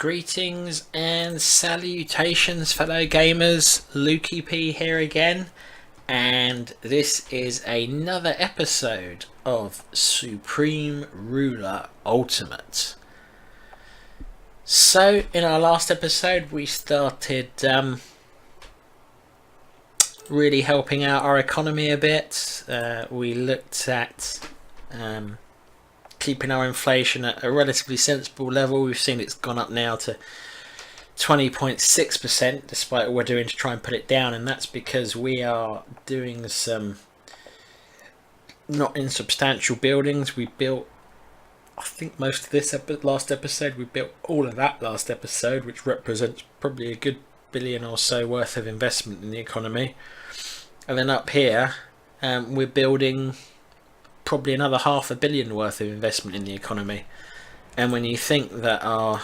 Greetings and salutations, fellow gamers. Lukey P here again, and this is another episode of Supreme Ruler Ultimate. So, in our last episode, we started really helping out our economy a bit. We looked at keeping our inflation at a relatively sensible level. We've seen it's gone up now to 20.6%, despite what we're doing to try and put it down, and that's because we are doing some not insubstantial buildings. We built, I think, most of this last episode. We built all of that last episode, which represents probably a good billion or so worth of investment in the economy. And then up here, we're building probably another $500 million worth of investment in the economy. And when you think that our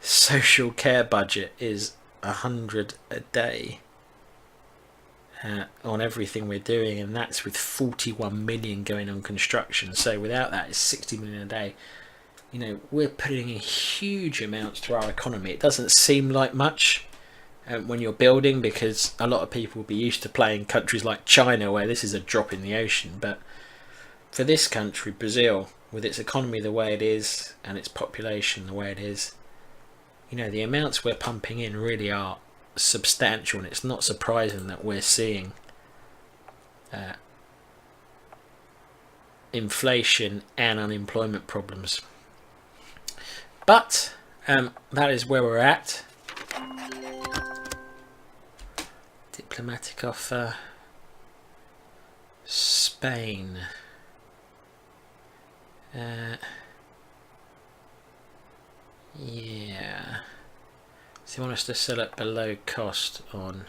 social care budget is 100 a day on everything we're doing, and that's with 41 million going on construction, so without that it's 60 million a day. You know, we're putting in huge amounts to our economy. It doesn't seem like much when you're building, because a lot of people will be used to playing countries like China where this is a drop in the ocean, but for this country, Brazil, with its economy the way it is and its population the way it is, you know, the amounts we're pumping in really are substantial, and it's not surprising that we're seeing inflation and unemployment problems. But that is where we're at. Diplomatic offer. Spain. Yeah. So you want us to sell it below cost on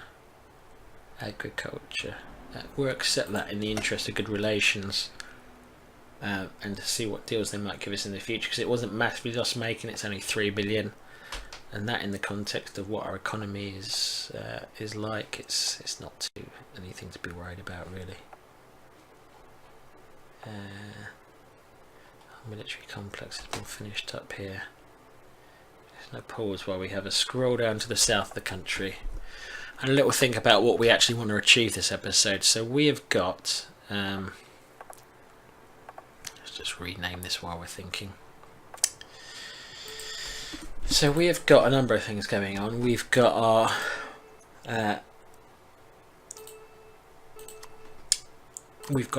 agriculture. We'll accept that in the interest of good relations, and to see what deals they might give us in the future, because it wasn't massively loss making. It's only 3 billion, and that in the context of what our economy is like, it's not anything to be worried about really. Our military complex has been finished up here. There's no pause while we have a scroll down to the south of the country and a little think about what we actually want to achieve this episode. So we have got let's just rename this while we're thinking. So we have got a number of things going on. We've got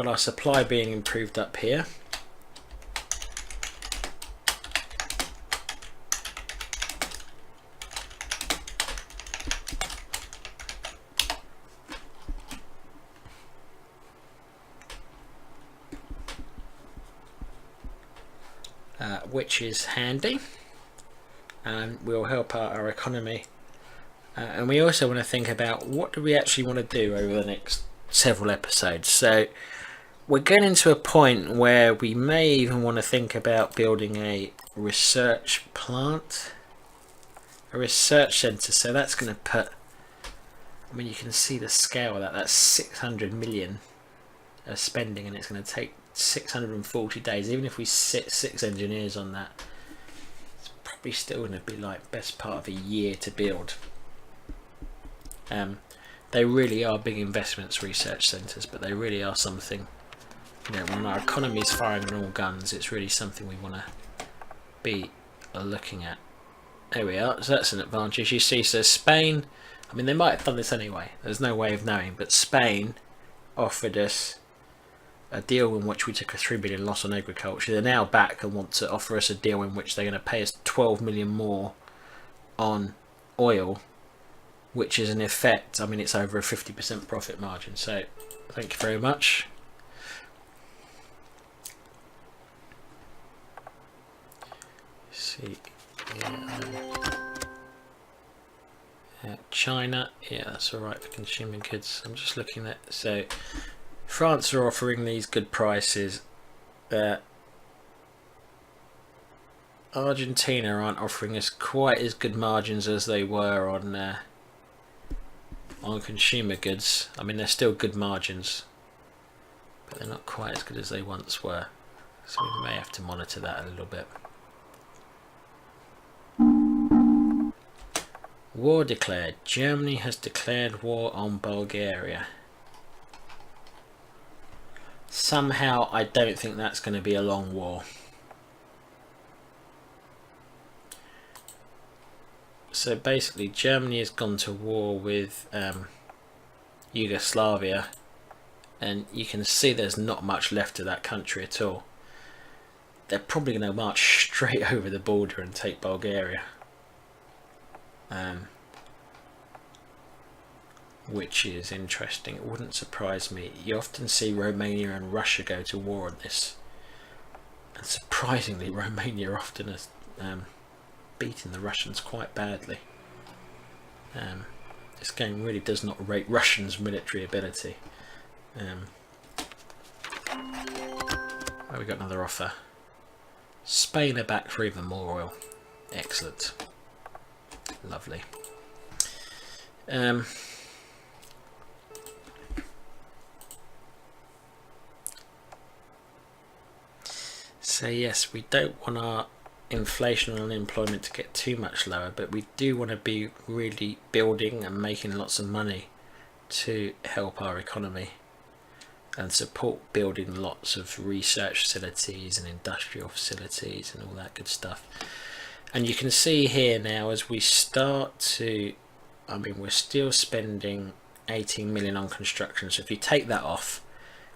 our supply being improved up here. Which is handy, and will help out our economy. And we also want to think about what do we actually want to do over the next several episodes. So we're getting to a point where we may even want to think about building a research plant, a research centre. So that's going to put, I mean, you can see the scale of that. That's 600 million of spending, and it's going to take 640 days. Even if we sit 6 engineers on that, it's probably still going to be like best part of a year to build. They really are big investments, research centres, but they really are something. You know, when our economy is firing on all guns, it's really something we want to be looking at. There we are. So that's an advantage. You see, so Spain, I mean, they might have done this anyway. There's no way of knowing, but Spain offered us a deal in which we took a 3 billion loss on agriculture. They're now back and want to offer us a deal in which they're going to pay us 12 million more on oil, which is in effect, I mean, it's over a 50% profit margin. So thank you very much. See, China, yeah, that's all right for consumer goods. I'm just looking at, so France are offering these good prices. Argentina aren't offering us quite as good margins as they were on consumer goods. I mean, they're still good margins, but they're not quite as good as they once were. So we may have to monitor that a little bit. War declared. Germany has declared war on Bulgaria. Somehow I don't think that's going to be a long war. So basically Germany has gone to war with Yugoslavia, and you can see there's not much left of that country at all. They're probably going to march straight over the border and take Bulgaria, which is interesting. It wouldn't surprise me. You often see Romania and Russia go to war on this, and surprisingly Romania often has beaten the Russians quite badly. This game really does not rate Russians' military ability. We got another offer. Spain are back for even more oil. Excellent. Lovely. So yes, we don't want our inflation and unemployment to get too much lower, but we do want to be really building and making lots of money to help our economy and support building lots of research facilities and industrial facilities and all that good stuff. And you can see here now, as we start to, I mean, we're still spending 18 million on construction, so if you take that off,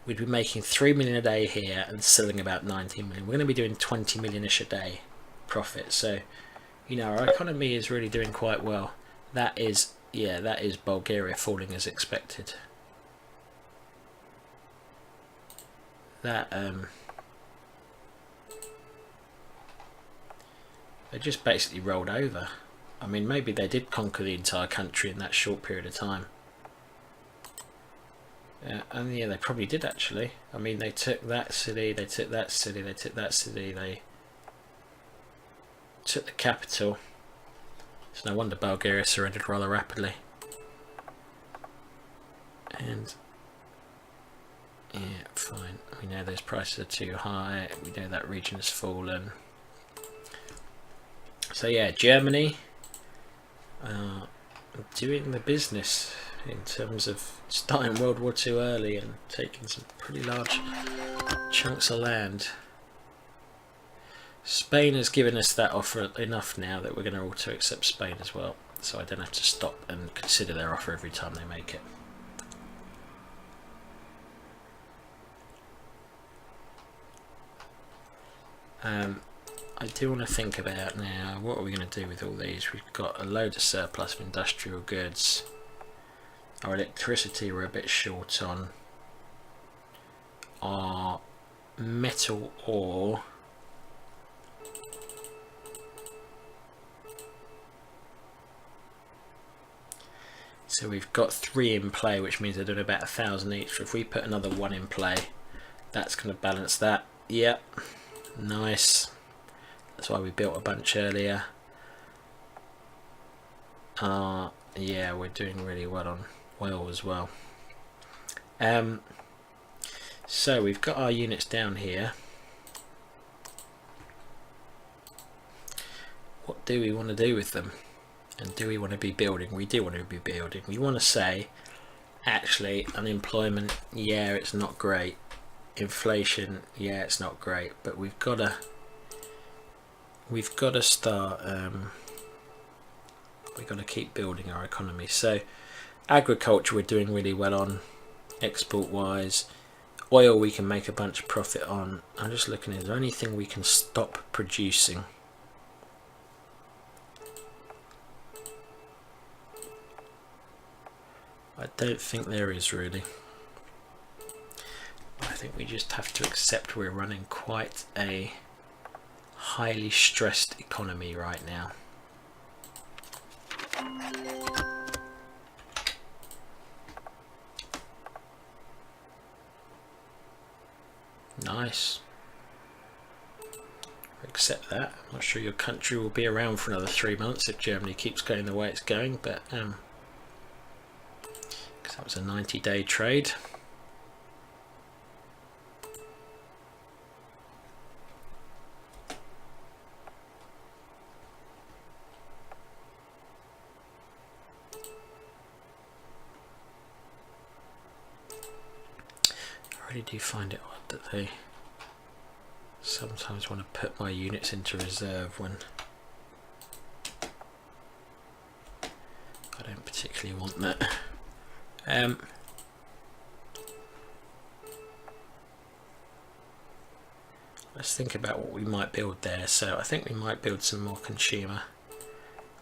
we'd be making 3 million a day here and selling about 19 million. We're going to be doing 20 million-ish a day profit. So, you know, our economy is really doing quite well. That is, yeah, that is Bulgaria falling as expected. That they just basically rolled over. I mean, maybe they did conquer the entire country in that short period of time. And yeah, they probably did actually. I mean, they took that city, they took that city, they took that city, they took the capital. It's no wonder Bulgaria surrendered rather rapidly. And yeah, fine. We know those prices are too high. We know that region has fallen. So yeah, Germany doing the business in terms of starting World War II early and taking some pretty large chunks of land. Spain has given us that offer enough now that we're going to auto accept Spain as well, so I don't have to stop and consider their offer every time they make it. I do want to think about now, what are we going to do with all these? We've got a load of surplus of industrial goods. Our electricity we're a bit short on. Our metal ore, so we've got 3 in play, which means they're doing about 1,000 each. So if we put another 1 in play, that's going to balance that. Yep, nice. That's why we built a bunch earlier. Yeah, we're doing really well on oil as well. So we've got our units down here. What do we want to do with them? And do we want to be building? We do want to be building. We want to say, actually, unemployment, yeah, it's not great. Inflation, yeah, it's not great. But we've got to start. We've got to keep building our economy. So, agriculture we're doing really well on, export-wise. Oil we can make a bunch of profit on. I'm just looking, is there anything we can stop producing? I don't think there is really. I think we just have to accept we're running quite a highly stressed economy right now. Nice. Accept that. I'm not sure your country will be around for another 3 months if Germany keeps going the way it's going, but because that was a 90-day trade. really do find it odd that they sometimes want to put my units into reserve when I don't particularly want that. Let's think about what we might build there. So I think we might build some more consumer.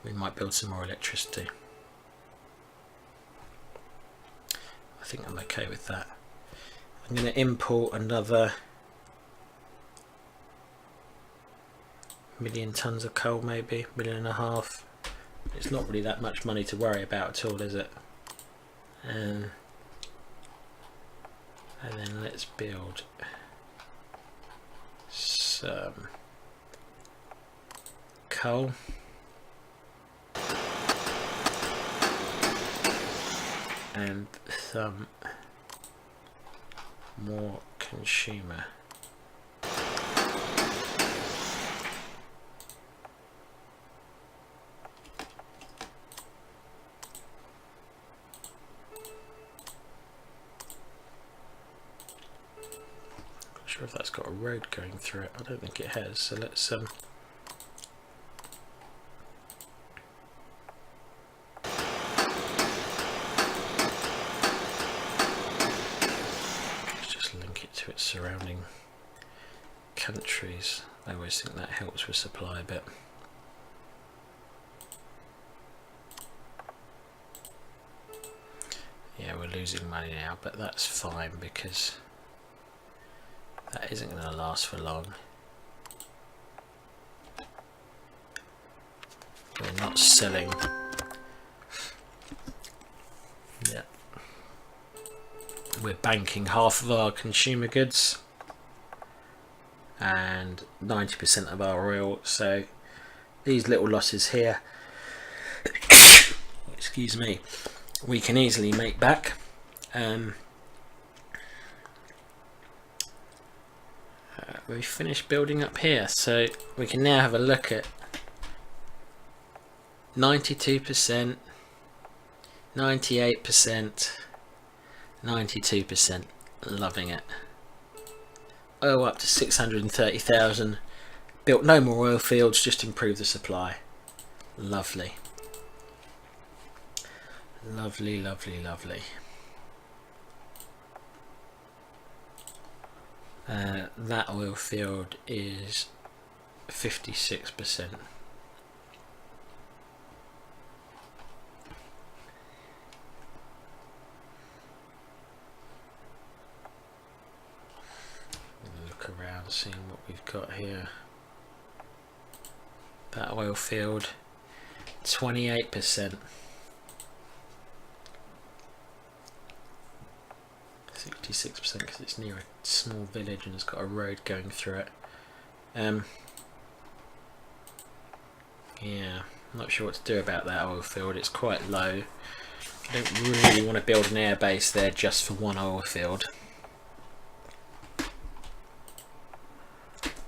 We might build some more electricity. I think I'm okay with that. I'm going to import another 1,000,000 tons of coal, maybe 1.5 million. It's not really that much money to worry about at all, is it? And then let's build some coal. And some more consumer. Not sure if that's got a road going through it. I don't think it has. So let's to its surrounding countries. I always think that helps with supply a bit. Yeah, we're losing money now, but that's fine because that isn't going to last for long. We're not selling. Yeah. We're banking half of our consumer goods and 90% of our oil, so these little losses here, excuse me, we can easily make back. We finished building up here, so we can now have a look at 92%, 98%, 92%, loving it. Oil up to 630,000. Built no more oil fields, just improve the supply. Lovely. Lovely, lovely, lovely. That oil field is 56%. Around seeing what we've got here. That oil field 28%, 66% because it's near a small village and it's got a road going through it. Yeah, I'm not sure what to do about that oil field. It's quite low. I don't really want to build an air base there just for one oil field.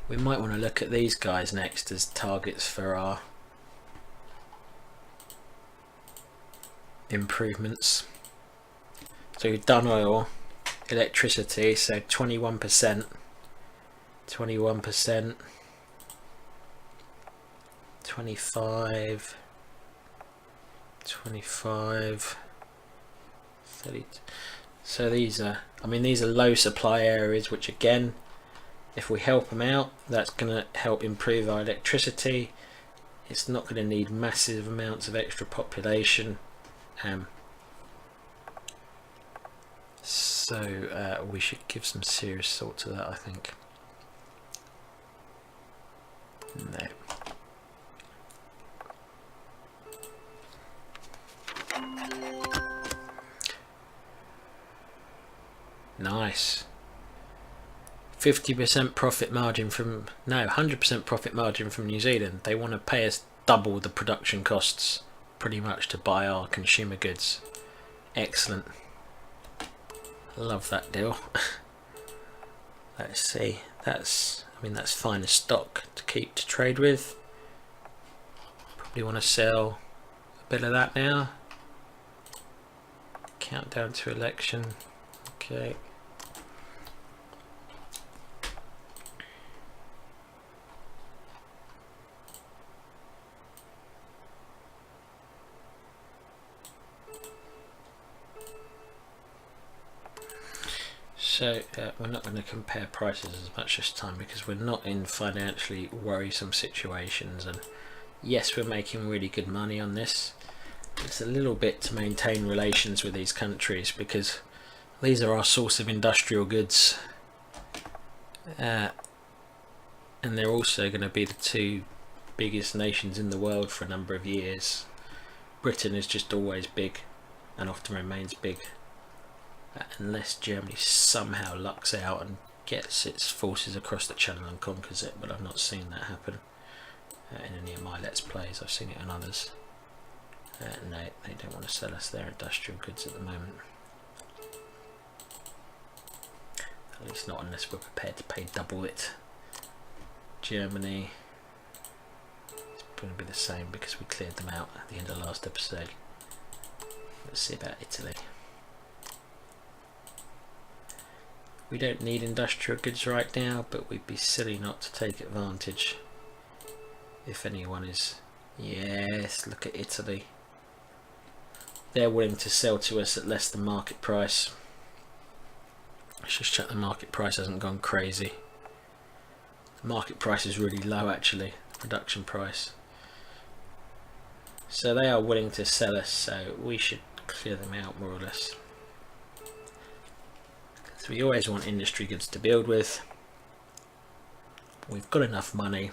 We might want to look at these guys next as targets for our improvements. So we've done oil, electricity, so 21%, 21%, 25, 25, 30. So these are, I mean, these are low supply areas, which again, if we help them out, that's going to help improve our electricity. It's not going to need massive amounts of extra population. So we should give some serious thought to that, I think. No. Nice. 50% profit margin from, no, 100% profit margin from New Zealand. They want to pay us double the production costs pretty much to buy our consumer goods. Excellent. Love that deal. Let's see, that's, I mean, that's fine as stock to keep to trade with. Probably want to sell a bit of that now. Countdown to election. Okay. So we're not going to compare prices as much this time because we're not in financially worrisome situations, and yes, we're making really good money on this. It's a little bit to maintain relations with these countries because these are our source of industrial goods, and they're also going to be the two biggest nations in the world for a number of years. Britain is just always big and often remains big, unless Germany somehow lucks out and gets its forces across the channel and conquers it, but I've not seen that happen in any of my Let's Plays. I've seen it in others. No, they don't want to sell us their industrial goods at the moment. At least not unless we're prepared to pay double it. Germany, it's going to be the same because we cleared them out at the end of last episode. Let's see about Italy. We don't need industrial goods right now, but we'd be silly not to take advantage. If anyone is... Yes, look at Italy. They're willing to sell to us at less than market price. Let's just check the market price hasn't gone crazy. The market price is really low actually, the production price. So they are willing to sell us, so we should clear them out more or less. So we always want industry goods to build with. We've got enough money.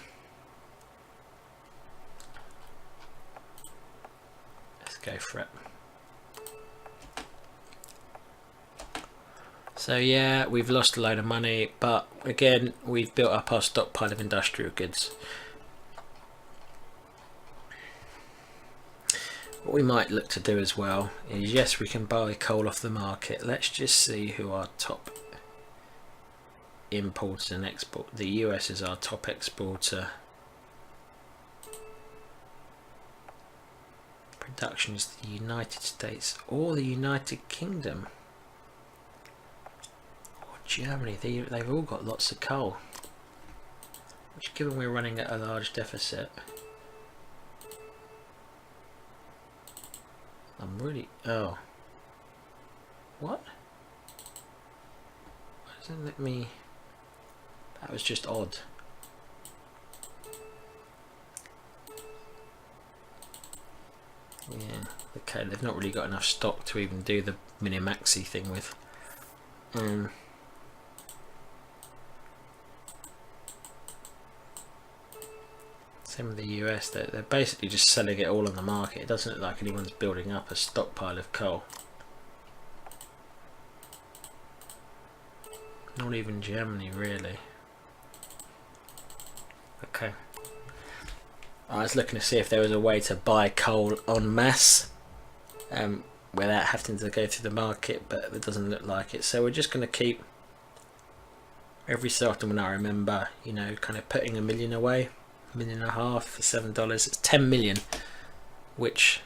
Let's go for it. So yeah, we've lost a load of money, but again, we've built up our stockpile of industrial goods. What we might look to do as well is, yes, we can buy coal off the market. Let's just see who our top importers and export. The US is our top exporter. Production is the United States or the United Kingdom. Germany, they've all got lots of coal, which, given we're running at a large deficit, I'm really... Oh, what? Why doesn't it let me... That was just odd. Yeah, okay, they've not really got enough stock to even do the mini-maxi thing with. Same with the US, they're basically just selling it all on the market. It doesn't look like anyone's building up a stockpile of coal. Not even Germany, really. Okay. I was looking to see if there was a way to buy coal en masse without having to go through the market, but it doesn't look like it. So we're just going to keep, every so often when I remember, you know, kind of putting $1 million away. $1.5 million for $7. It's 10 million, which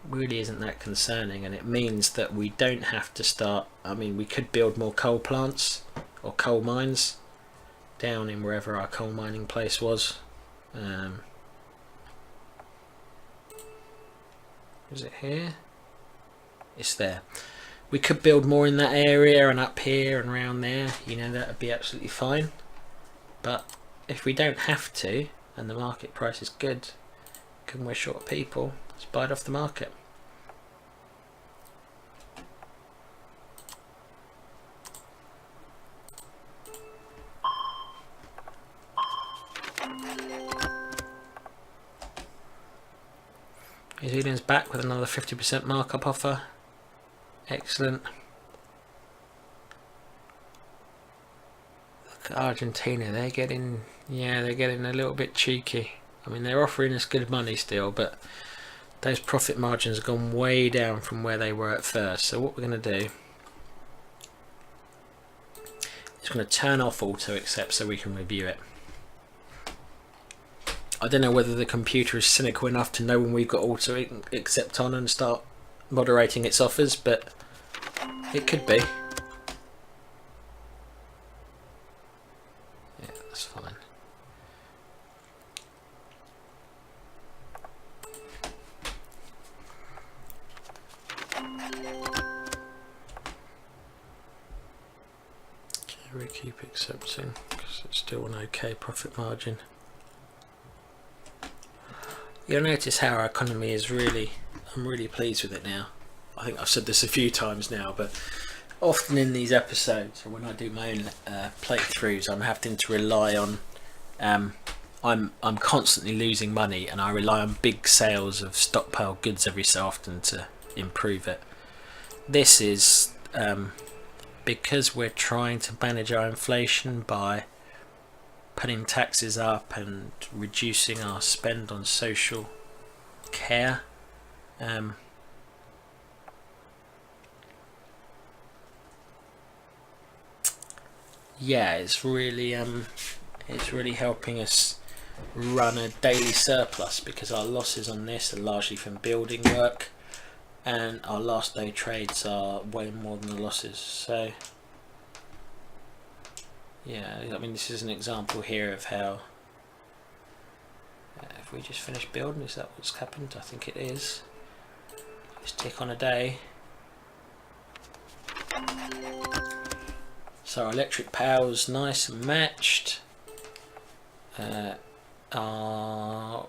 really isn't that concerning, and it means that we don't have to start. I mean, we could build more coal plants or coal mines down in wherever our coal mining place was. Is it here? It's there. We could build more in that area and up here and around there, you know, that would be absolutely fine. But if we don't have to, and the market price is good, and we're short of people, let's buy it off the market. New Zealand's back with another 50% markup offer. Excellent. Look at Argentina, they're getting a little bit cheeky. I mean, they're offering us good money still, but those profit margins have gone way down from where they were at first. So what we're going to do is going to turn off auto accept so we can review it. I don't know whether the computer is cynical enough to know when we've got auto accept on and start moderating its offers, but it could be. Yeah, that's fine. we keep accepting because it's still an okay profit margin. You'll notice how our economy is really, I'm really pleased with it now. I think I've said this a few times now, but often in these episodes, or when I do my own playthroughs, I'm having to rely on, I'm constantly losing money, and I rely on big sales of stockpile goods every so often to improve it. This is because we're trying to manage our inflation by putting taxes up and reducing our spend on social care. Yeah, it's really helping us run a daily surplus, because our losses on this are largely from building work, and our last day trades are way more than the losses. So yeah, I mean, this is an example here of how if we just finish building, is that what's happened? I think it is. Just tick on a day. So our electric power's nice and matched. Our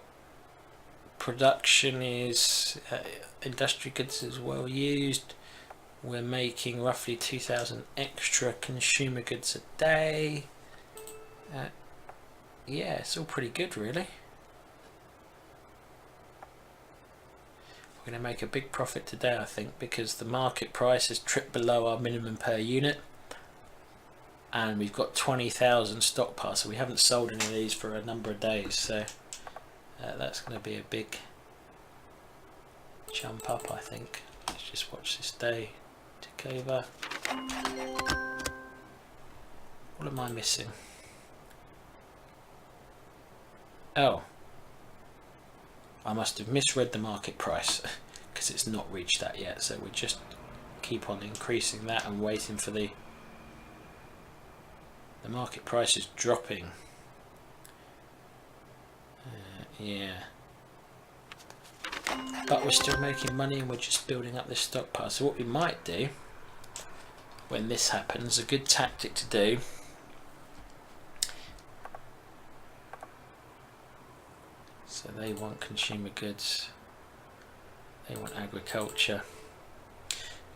production is industrial goods is well used. We're making roughly 2,000 extra consumer goods a day. Yeah, it's all pretty good, really. We're going to make a big profit today, I think, because the market price has tripped below our minimum per unit, and we've got 20,000 stockpiles, so we haven't sold any of these for a number of days, so that's going to be a big jump up, I think. Let's just watch this day tick over. What am I missing? Oh, I must have misread the market price because it's not reached that yet, so we just keep on increasing that and waiting for the market price is dropping. Yeah, but we're still making money and we're just building up this stockpile. So what we might do when this happens, a good tactic to do, so they want consumer goods, they want agriculture.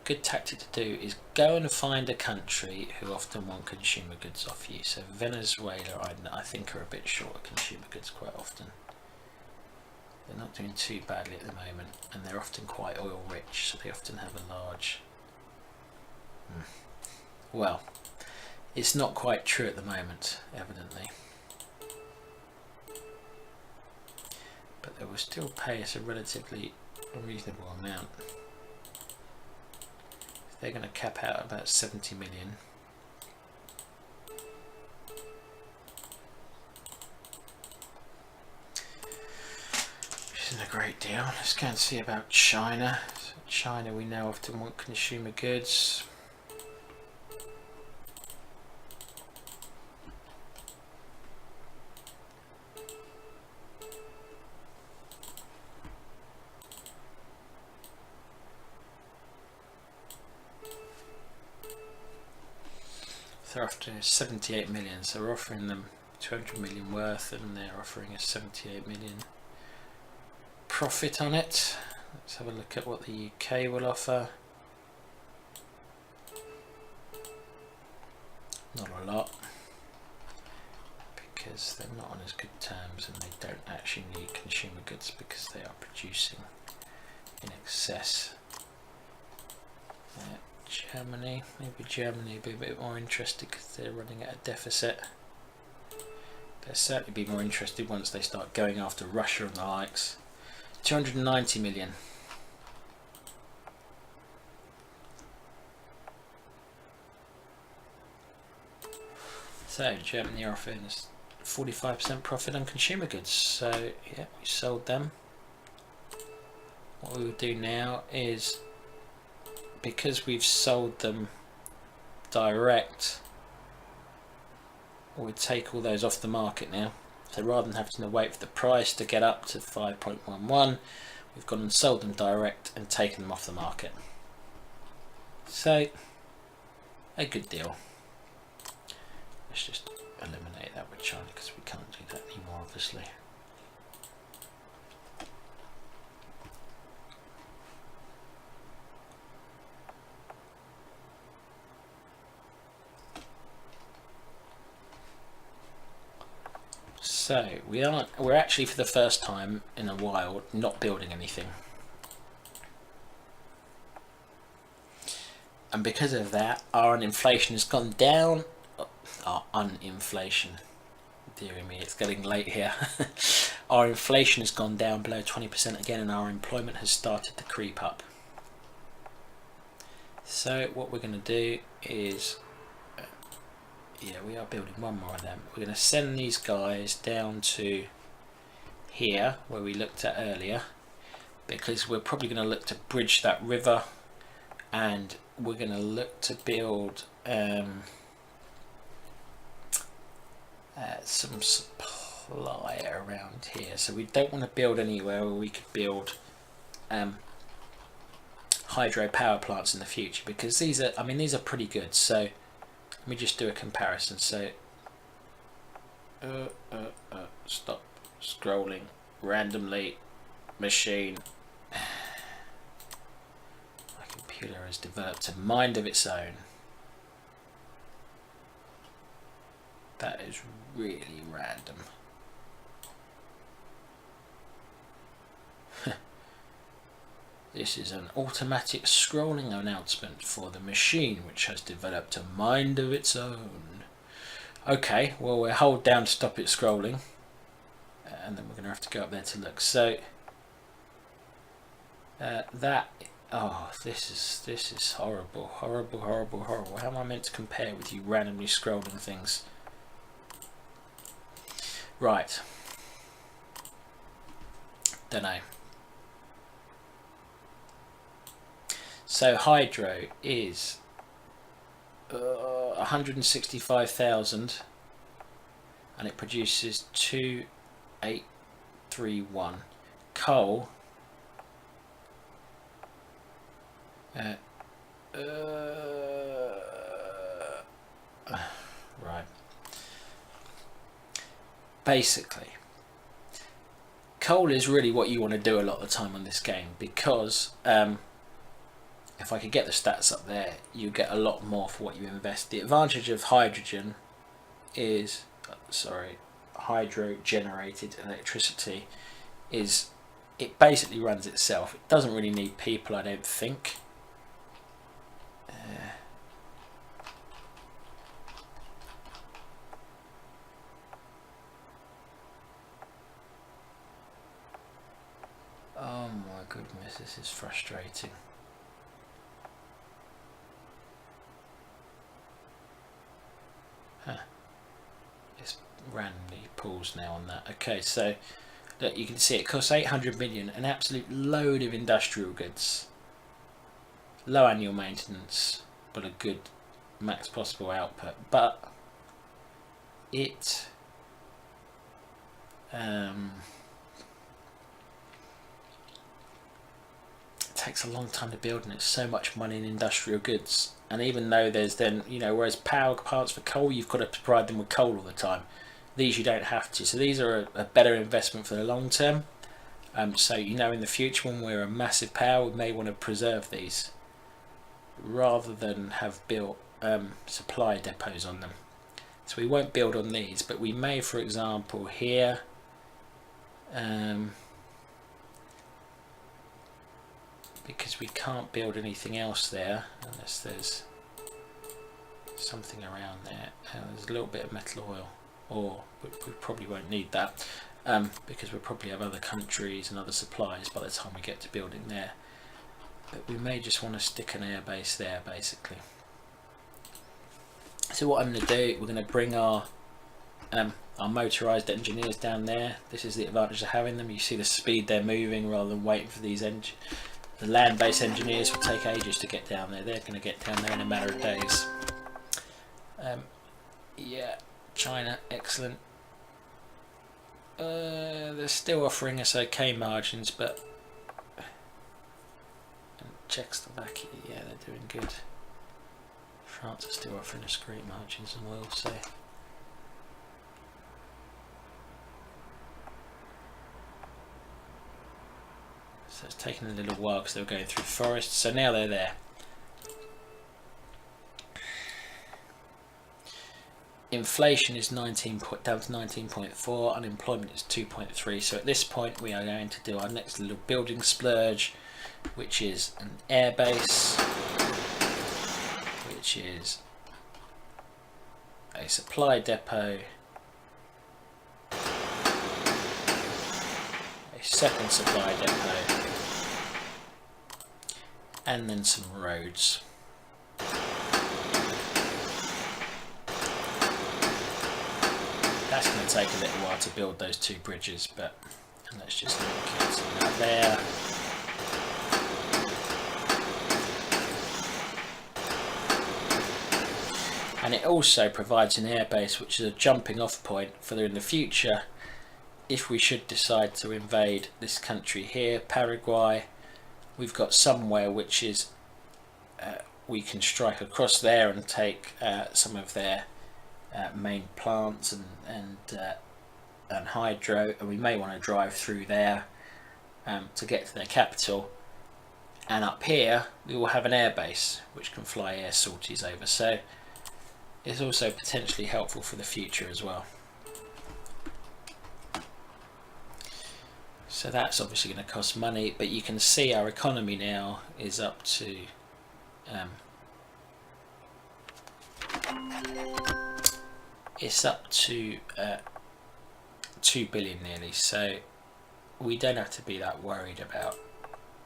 Good tactic to do is go and find a country who often want consumer goods off you. So Venezuela, I think, are a bit short of consumer goods quite often. They're not doing too badly at the moment, and they're often quite oil rich, so they often have a large... Well, it's not quite true at the moment, evidently. But they will still pay us a relatively reasonable amount. They're going to cap out about 70 million. Which isn't a great deal. Let's go and see about China. So China, we know, often want consumer goods. They're offering 78 million, so we're offering them 200 million worth, and they're offering us 78 million profit on it. Let's have a look at what the UK will offer. Not a lot, because they're not on as good terms, and they don't actually need consumer goods because they are producing in excess. Germany, maybe Germany will be a bit more interested because they're running at a deficit. They'll certainly be more interested once they start going after Russia and the likes. 290 million. So Germany are offering us 45% profit on consumer goods. So yeah, we sold them. What we will do now is, because we've sold them direct, we'll take all those off the market now. So rather than having to wait for the price to get up to 5.11, we've gone and sold them direct and taken them off the market. So a good deal. let's just eliminate that with China because we can't do that anymore, obviously. So we're actually for the first time in a while not building anything. And because of that, our inflation has gone down. Our uninflation, dearie me, it's getting late here. Our inflation has gone down below 20% again, and our employment has started to creep up. So what we're going to do is, yeah, we are building one more of them. We're going to send these guys down to here, where we looked at earlier, because we're probably going to look to bridge that river, and we're going to look to build some supply around here. So we don't want to build anywhere where we could build hydro power plants in the future, because these are, I mean, these are pretty good. So let me just do a comparison. So stop scrolling randomly, machine. My computer has developed a mind of its own. That is really random. This is an automatic scrolling announcement for the machine, which has developed a mind of its own. Okay, well, we'll hold down to stop it scrolling, and then we're going to have to go up there to look. So that, oh, this is horrible, horrible, horrible, horrible. How am I meant to compare with you randomly scrolling things? Right. Don't know. So hydro is 165,000, and it produces 2831. Coal right. Basically, coal is really what you want to do a lot of the time on this game, because if I could get the stats up there, you get a lot more for what you invest. The advantage of hydrogen is, hydro generated electricity is it basically runs itself. It doesn't really need people, I don't think. Oh my goodness, this is frustrating. It's randomly paused now on that. Okay, so look, you can see it costs 800 million, an absolute load of industrial goods, low annual maintenance, but a good max possible output. But it takes a long time to build, and it's so much money in industrial goods. And even though there's then, you know, whereas power plants for coal, you've got to provide them with coal all the time. These you don't have to. So these are a better investment for the long term. So, you know, in the future when we're a massive power, we may want to preserve these rather than have built supply depots on them. So we won't build on these, but we may, for example, here because we can't build anything else there unless there's something around there. There's a little bit of metal oil, or we probably won't need that because we'll probably have other countries and other supplies by the time we get to building there. But we may just want to stick an air base there, basically. So what I'm going to do, we're going to bring our motorised engineers down there. This is the advantage of having them. You see the speed they're moving rather than waiting for these the land-based engineers will take ages to get down there. They're going to get down there in a matter of days. Yeah, China, excellent. They're still offering us okay margins, but Czechoslovakia, yeah, they're doing good. France is still offering us great margins, and we'll say taking a little while because they were going through forests, so now they're there. Inflation is down to 19.4, unemployment is 2.3, so at this point we are going to do our next little building splurge, which is an airbase, which is a supply depot, a second supply depot, and then some roads. That's going to take a little while to build those 2 bridges, but let's just link it to that there. And it also provides an airbase, which is a jumping off point for in the future if we should decide to invade this country here, Paraguay. We've got somewhere which is we can strike across there and take some of their main plants and hydro, and we may want to drive through there to get to their capital. And up here we will have an airbase which can fly air sorties over, so it's also potentially helpful for the future as well. So that's obviously going to cost money, but you can see our economy now is up to it's up to 2 billion nearly, so we don't have to be that worried about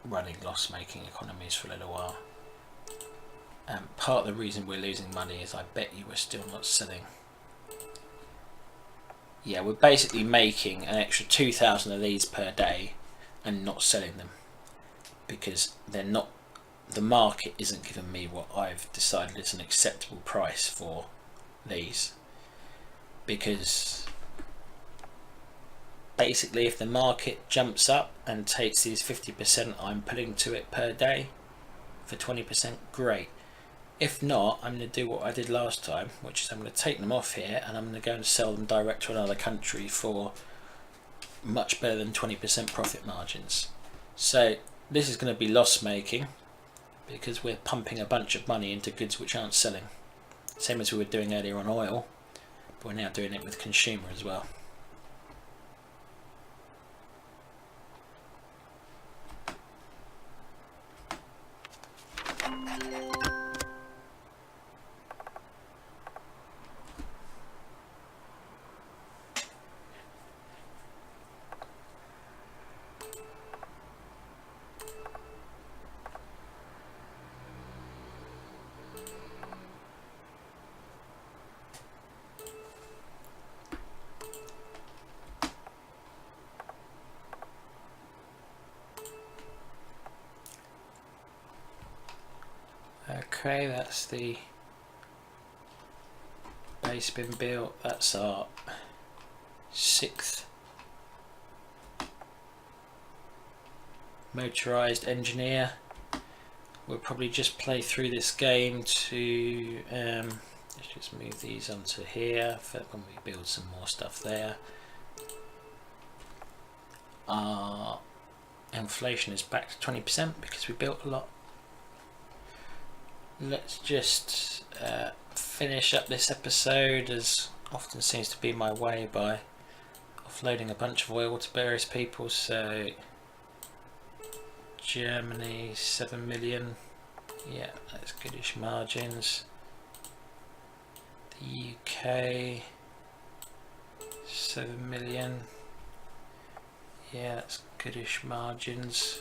running loss-making economies for a little while. Part of the reason we're losing money is I bet you we're still not selling. Yeah, we're basically making an extra 2,000 of these per day and not selling them because they're not, the market isn't giving me what I've decided is an acceptable price for these. Because basically if the market jumps up and takes these 50% I'm putting to it per day for 20%, great. If not, I'm going to do what I did last time, which is I'm going to take them off here and I'm going to go and sell them direct to another country for much better than 20% profit margins. So this is going to be loss making because we're pumping a bunch of money into goods which aren't selling. Same as we were doing earlier on oil, but we're now doing it with consumer as well. Okay, that's the base been built. That's our 6th motorized engineer. We'll probably just play through this game to let's just move these onto here for when we build some more stuff there. Our inflation is back to 20% because we built a lot. Let's just finish up this episode, as often seems to be my way, by offloading a bunch of oil to various people. So Germany 7 million, yeah, that's goodish margins. The UK 7 million, yeah, that's goodish margins.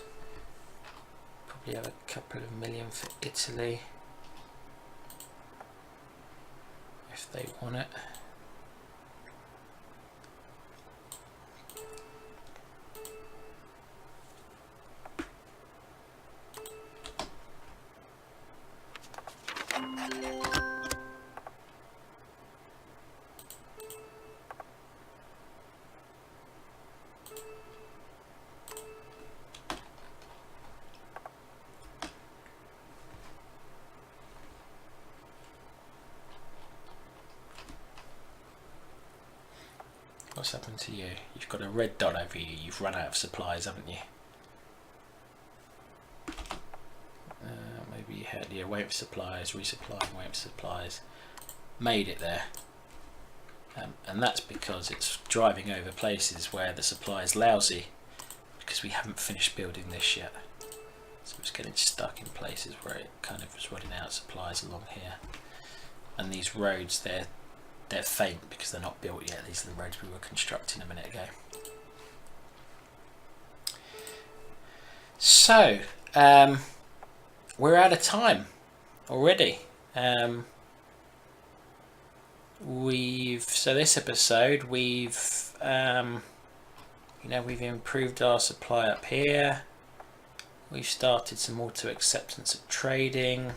Probably have a couple of million for Italy if they want it. What's happened to you? You've got a red dot over you. You've run out of supplies, haven't you? had your wait for supplies, resupplying, wait for supplies, made it there. And that's because it's driving over places where the supply is lousy, because we haven't finished building this yet. So it's getting stuck in places where it kind of was running out of supplies along here. And these roads, they're faint because they're not built yet. These are the roads we were constructing a minute ago. So we're out of time already. So this episode we've we've improved our supply up here. We've started some auto acceptance of trading.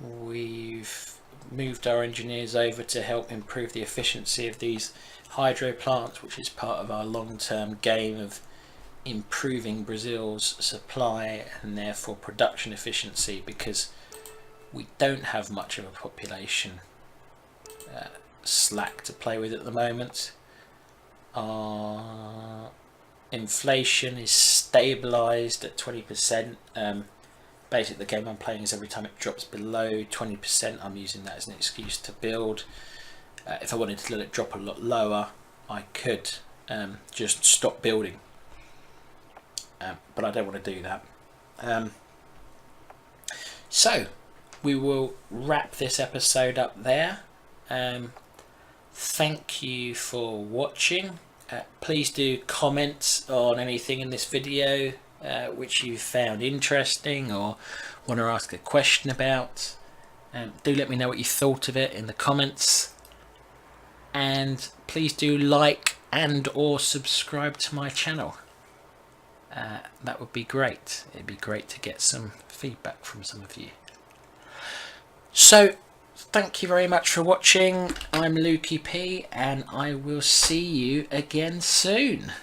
We've moved our engineers over to help improve the efficiency of these hydro plants, which is part of our long-term game of improving Brazil's supply and therefore production efficiency, because we don't have much of a population slack to play with at the moment. Our inflation is stabilised at 20%. Basically the game I'm playing is every time it drops below 20%, I'm using that as an excuse to build. If I wanted to let it drop a lot lower, I could just stop building, but I don't want to do that. So we will wrap this episode up there. Thank you for watching. Please do comment on anything in this video which you found interesting or want to ask a question about. Do let me know what you thought of it in the comments. And please do like and or subscribe to my channel. That would be great. It'd be great to get some feedback from some of you. So thank you very much for watching. I'm Lukey P, and I will see you again soon.